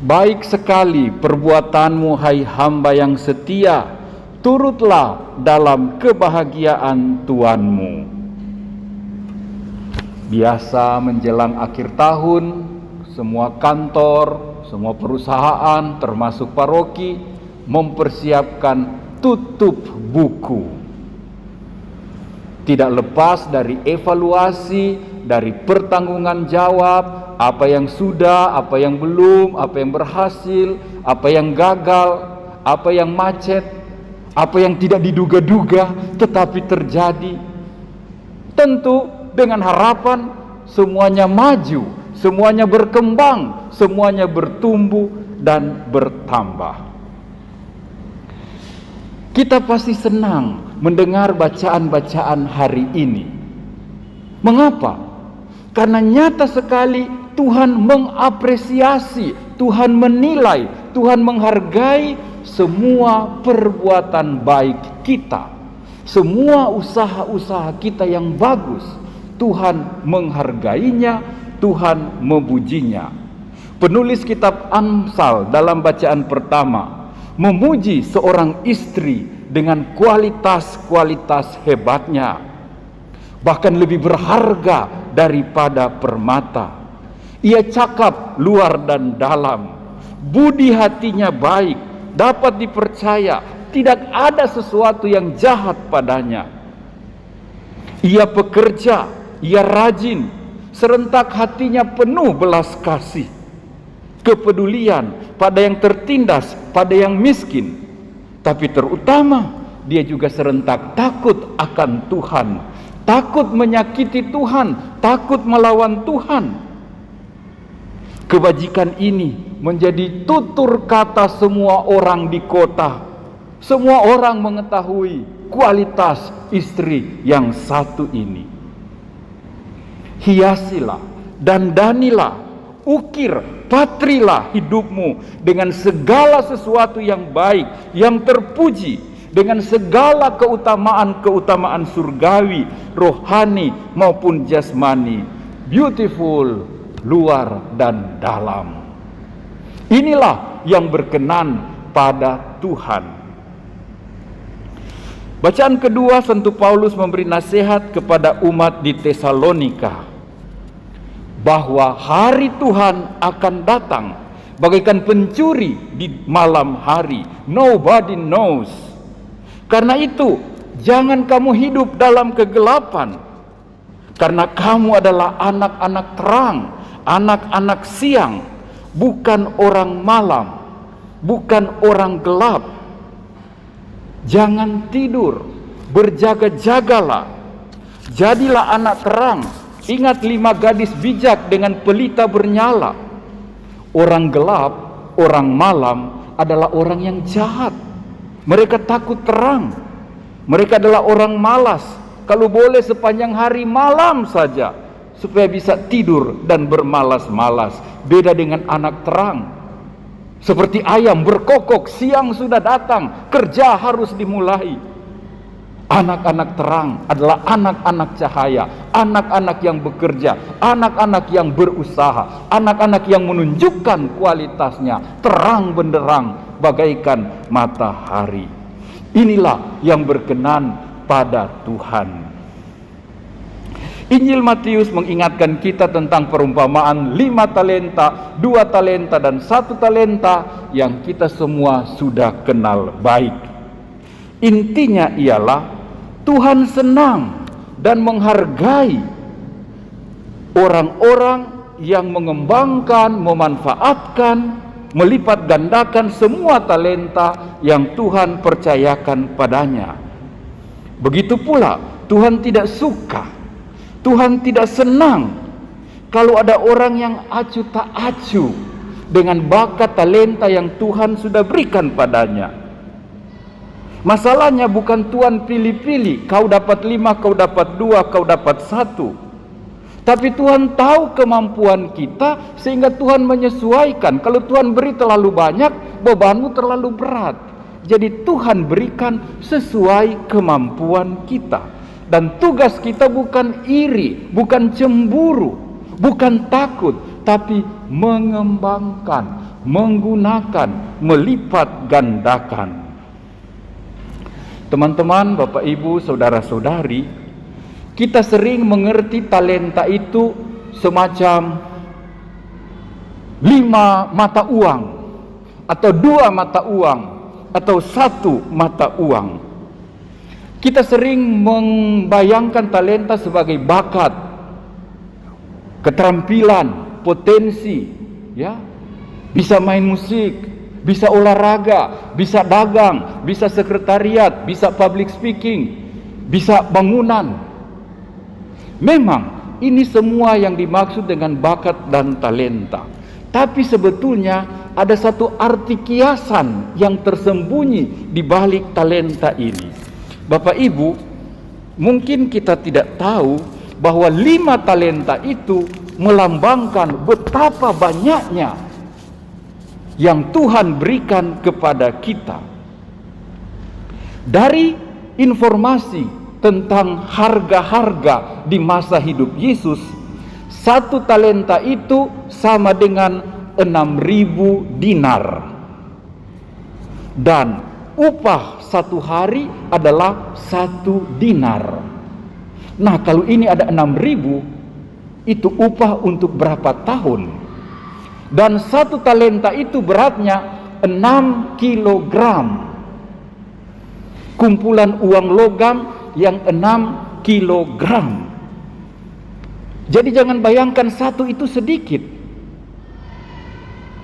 Baik sekali perbuatanmu, hai hamba yang setia, turutlah dalam kebahagiaan Tuanmu. Biasa menjelang akhir tahun, semua kantor, semua perusahaan, termasuk paroki, mempersiapkan tutup buku. Tidak lepas dari evaluasi, dari pertanggungan jawab, apa yang sudah, apa yang belum, apa yang berhasil, apa yang gagal, apa yang macet, apa yang tidak diduga-duga tetapi terjadi. Tentu dengan harapan semuanya maju, semuanya berkembang, semuanya bertumbuh dan bertambah. Kita pasti senang mendengar bacaan-bacaan hari ini. Mengapa? Karena nyata sekali Tuhan mengapresiasi, Tuhan menilai, Tuhan menghargai semua perbuatan baik kita. Semua usaha-usaha kita yang bagus, Tuhan menghargainya, Tuhan memujinya. Penulis kitab Amsal dalam bacaan pertama memuji seorang istri dengan kualitas-kualitas hebatnya, bahkan lebih berharga daripada permata. Ia cakap luar dan dalam, budi hatinya baik, dapat dipercaya, tidak ada sesuatu yang jahat padanya. Ia pekerja, ia rajin, serentak hatinya penuh belas kasih, kepedulian pada yang tertindas, pada yang miskin. Tapi terutama dia juga serentak takut akan Tuhan, takut menyakiti Tuhan, takut melawan Tuhan. Kebajikan ini menjadi tutur kata semua orang di kota. Semua orang mengetahui kualitas istri yang satu ini. Hiasilah, dandanilah, ukir, patrilah hidupmu dengan segala sesuatu yang baik, yang terpuji, dengan segala keutamaan-keutamaan surgawi, rohani maupun jasmani, beautiful, luar dan dalam. Inilah yang berkenan pada Tuhan. Bacaan kedua, Santo Paulus memberi nasihat kepada umat di Tesalonika bahwa hari Tuhan akan datang bagaikan pencuri di malam hari. Nobody knows. Karena itu, jangan kamu hidup dalam kegelapan, karena kamu adalah anak-anak terang, anak-anak siang, bukan orang malam, bukan orang gelap. Jangan tidur, berjaga-jagalah, jadilah anak terang. Ingat 5 gadis bijak dengan pelita bernyala. Orang gelap, orang malam adalah orang yang jahat. Mereka takut terang. Mereka adalah orang malas. Kalau boleh sepanjang hari malam saja, supaya bisa tidur dan bermalas-malas. Beda dengan anak terang. Seperti ayam berkokok, siang sudah datang, kerja harus dimulai. Anak-anak terang adalah anak-anak cahaya, anak-anak yang bekerja, anak-anak yang berusaha, anak-anak yang menunjukkan kualitasnya terang benderang bagaikan matahari. Inilah yang berkenan pada Tuhan. Injil Matius mengingatkan kita tentang perumpamaan 5 talenta, 2 talenta dan 1 talenta yang kita semua sudah kenal baik. Intinya ialah Tuhan senang dan menghargai orang-orang yang mengembangkan, memanfaatkan, melipat gandakan semua talenta yang Tuhan percayakan padanya. Begitu pula Tuhan tidak suka, Tuhan tidak senang kalau ada orang yang acuh tak acuh dengan bakat talenta yang Tuhan sudah berikan padanya. Masalahnya bukan Tuhan pilih-pilih, kau dapat 5, kau dapat 2, kau dapat 1. Tapi Tuhan tahu kemampuan kita sehingga Tuhan menyesuaikan. Kalau Tuhan beri terlalu banyak, bebanmu terlalu berat. Jadi Tuhan berikan sesuai kemampuan kita. Dan tugas kita bukan iri, bukan cemburu, bukan takut, tapi mengembangkan, menggunakan, melipat gandakan. Teman-teman, Bapak Ibu, saudara-saudari, kita sering mengerti talenta itu semacam 5 mata uang, atau 2 mata uang, atau 1 mata uang. Kita sering membayangkan talenta sebagai bakat, keterampilan, potensi, ya. Bisa main musik, bisa olahraga, bisa dagang, bisa sekretariat, bisa public speaking, bisa bangunan. Memang ini semua yang dimaksud dengan bakat dan talenta. Tapi sebetulnya ada satu arti kiasan yang tersembunyi di balik talenta ini. Bapak Ibu, mungkin kita tidak tahu bahwa 5 talenta itu melambangkan betapa banyaknya yang Tuhan berikan kepada kita. Dari informasi tentang harga-harga di masa hidup Yesus, 1 talenta itu sama dengan 6.000 dinar. Dan upah 1 hari adalah 1 dinar. Nah, kalau ini ada 6.000, itu upah untuk berapa tahun? Dan 1 talenta itu beratnya 6 kilogram. Kumpulan uang logam yang 6 kilogram. Jadi jangan bayangkan 1 itu sedikit.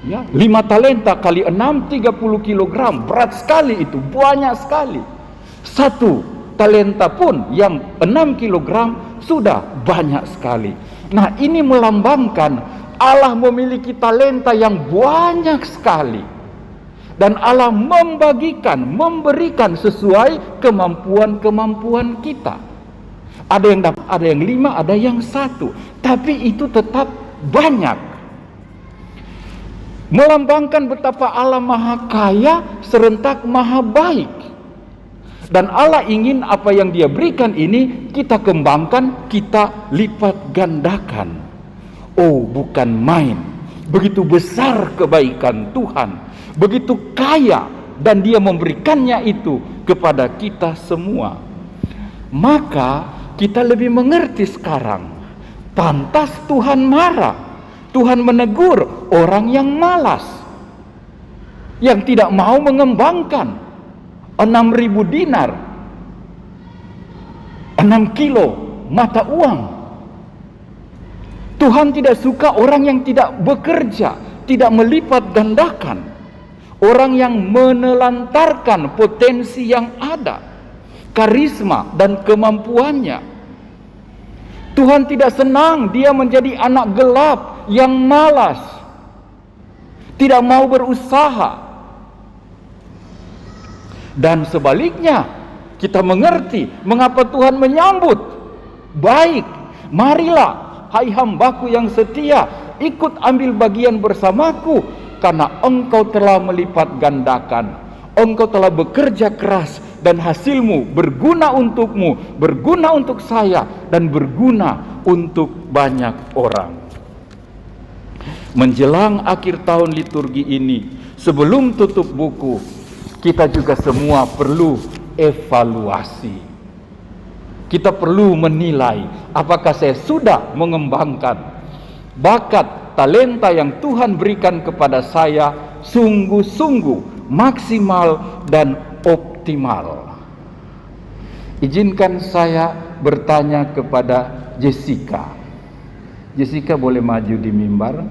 Ya, 5 talenta kali 6, 30 kilogram, berat sekali itu, banyak sekali. 1 talenta pun yang 6 kilogram sudah banyak sekali. Nah, ini melambangkan Allah memiliki talenta yang banyak sekali. Dan Allah membagikan, memberikan sesuai kemampuan-kemampuan kita. Ada yang dapat, ada yang 5, ada yang 1. Tapi itu tetap banyak. Melambangkan betapa Allah maha kaya, serentak maha baik. Dan Allah ingin apa yang Dia berikan ini kita kembangkan, kita lipat gandakan. Oh, bukan main. Begitu besar kebaikan Tuhan, begitu kaya, dan Dia memberikannya itu kepada kita semua. Maka kita lebih mengerti sekarang. Pantas Tuhan marah, Tuhan menegur orang yang malas, yang tidak mau mengembangkan 6.000 dinar, 6 kilo mata uang. Tuhan tidak suka orang yang tidak bekerja, tidak melipat gandakan, orang yang menelantarkan potensi yang ada, karisma dan kemampuannya. Tuhan tidak senang dia menjadi anak gelap yang malas, tidak mau berusaha. Dan sebaliknya, kita mengerti mengapa Tuhan menyambut baik. Marilah, hai hambaku yang setia, ikut ambil bagian bersamaku, karena engkau telah melipat gandakan. Engkau telah bekerja keras dan hasilmu berguna untukmu, berguna untuk saya, dan berguna untuk banyak orang. Menjelang akhir tahun liturgi ini, sebelum tutup buku, kita juga semua perlu evaluasi. Kita perlu menilai apakah saya sudah mengembangkan bakat, talenta yang Tuhan berikan kepada saya sungguh-sungguh maksimal dan optimal. Izinkan saya bertanya kepada Jessica. Jessica boleh maju di mimbar,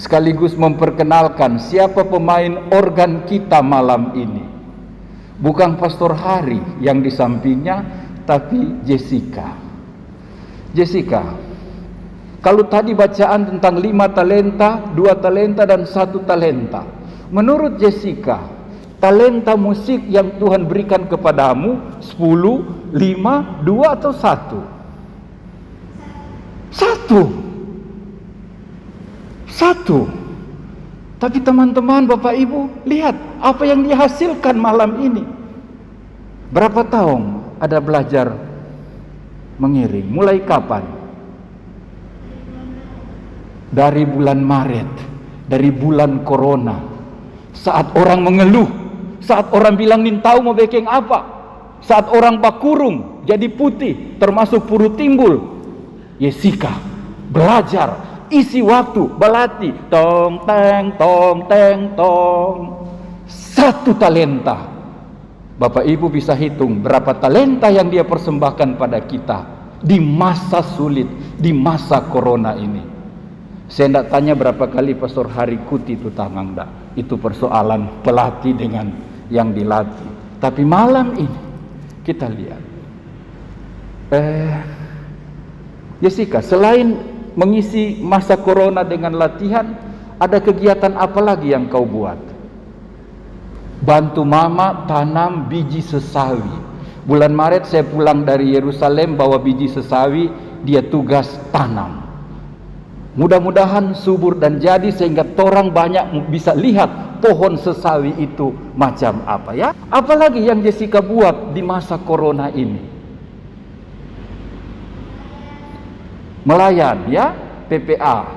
sekaligus memperkenalkan siapa pemain organ kita malam ini. Bukan Pastor Hari yang di sampingnya, tapi Jessica. Jessica, kalau tadi bacaan tentang 5 talenta, 2 talenta dan 1 talenta, menurut Jessica, talenta musik yang Tuhan berikan kepadamu 10, 5, 2 atau 1? 1. Tapi teman-teman, Bapak Ibu, lihat apa yang dihasilkan malam ini. Berapa tahun ada belajar mengiring? Mulai kapan? dari bulan Maret, dari bulan Corona, saat orang mengeluh, saat orang bilang nin tahu mau bikin apa, saat orang bakurung jadi putih, termasuk puru timbul, Jessica belajar, isi waktu berlatih, tong teng tong teng tong, 1 talenta. Bapak Ibu bisa hitung berapa talenta yang dia persembahkan pada kita di masa sulit, di masa Corona ini. Saya tidak tanya berapa kali Pastor Hari Kuti itu tangan enggak. Itu persoalan pelatih dengan yang dilatih. Tapi malam ini kita lihat, Jessica, selain mengisi masa Corona dengan latihan, ada kegiatan apa lagi yang kau buat? Bantu mama tanam biji sesawi. Bulan Maret saya pulang dari Yerusalem bawa biji sesawi, dia tugas tanam. Mudah-mudahan subur dan jadi sehingga orang banyak bisa lihat pohon sesawi itu macam apa ya. Apalagi yang Jessica buat di masa Corona ini? Melayan ya, PPA.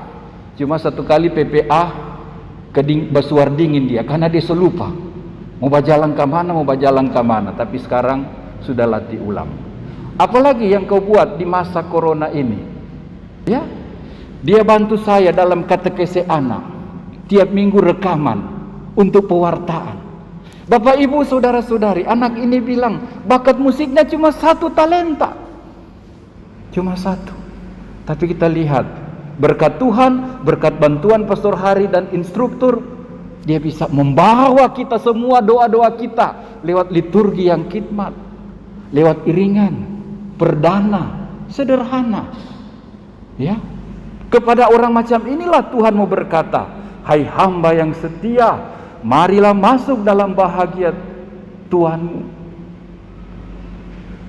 Cuma 1 kali PPA basuar dingin dia karena dia selupa. Mau berjalan ke mana, tapi sekarang sudah latih ulang. Apalagi yang kau buat di masa Corona ini? Ya. Dia bantu saya dalam katekese anak. Tiap minggu rekaman untuk pewartaan. Bapak Ibu saudara-saudari, anak ini bilang bakat musiknya cuma 1 talenta. Cuma 1. Tapi kita lihat berkat Tuhan, berkat bantuan Pastor Hari dan instruktur, dia bisa membawa kita semua doa-doa kita lewat liturgi yang khidmat, lewat iringan, perdana, sederhana. Ya. Kepada orang macam inilah Tuhan mau berkata, hai hamba yang setia, marilah masuk dalam bahagia Tuhanmu.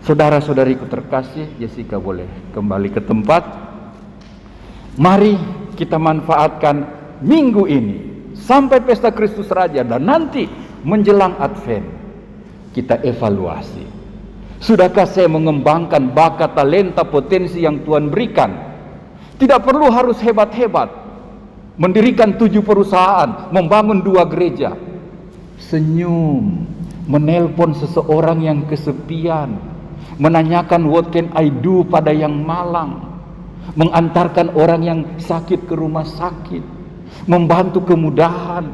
Saudara-saudariku terkasih, Jessica boleh kembali ke tempat. Mari kita manfaatkan minggu ini sampai pesta Kristus Raja dan nanti menjelang Advent kita evaluasi. Sudahkah saya mengembangkan bakat, talenta, potensi yang Tuhan berikan? Tidak perlu harus hebat-hebat, mendirikan 7 perusahaan, membangun 2 gereja. Senyum, menelpon seseorang yang kesepian, menanyakan what can I do pada yang malang, mengantarkan orang yang sakit ke rumah sakit, membantu kemudahan,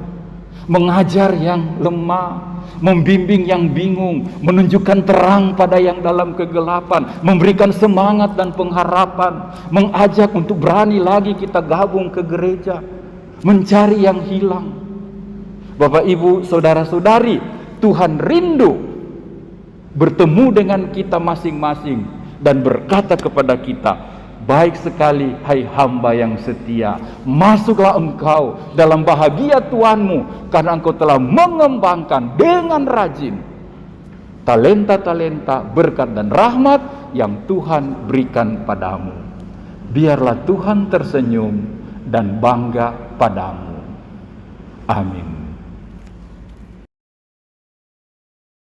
mengajar yang lemah, membimbing yang bingung, menunjukkan terang pada yang dalam kegelapan, memberikan semangat dan pengharapan, mengajak untuk berani lagi kita gabung ke gereja, mencari yang hilang. Bapak Ibu saudara-saudari, Tuhan rindu bertemu dengan kita masing-masing dan berkata kepada kita, baik sekali hai hamba yang setia, masuklah engkau dalam bahagia Tuhanmu karena engkau telah mengembangkan dengan rajin talenta-talenta, berkat dan rahmat yang Tuhan berikan padamu. Biarlah Tuhan tersenyum dan bangga padamu. Amin.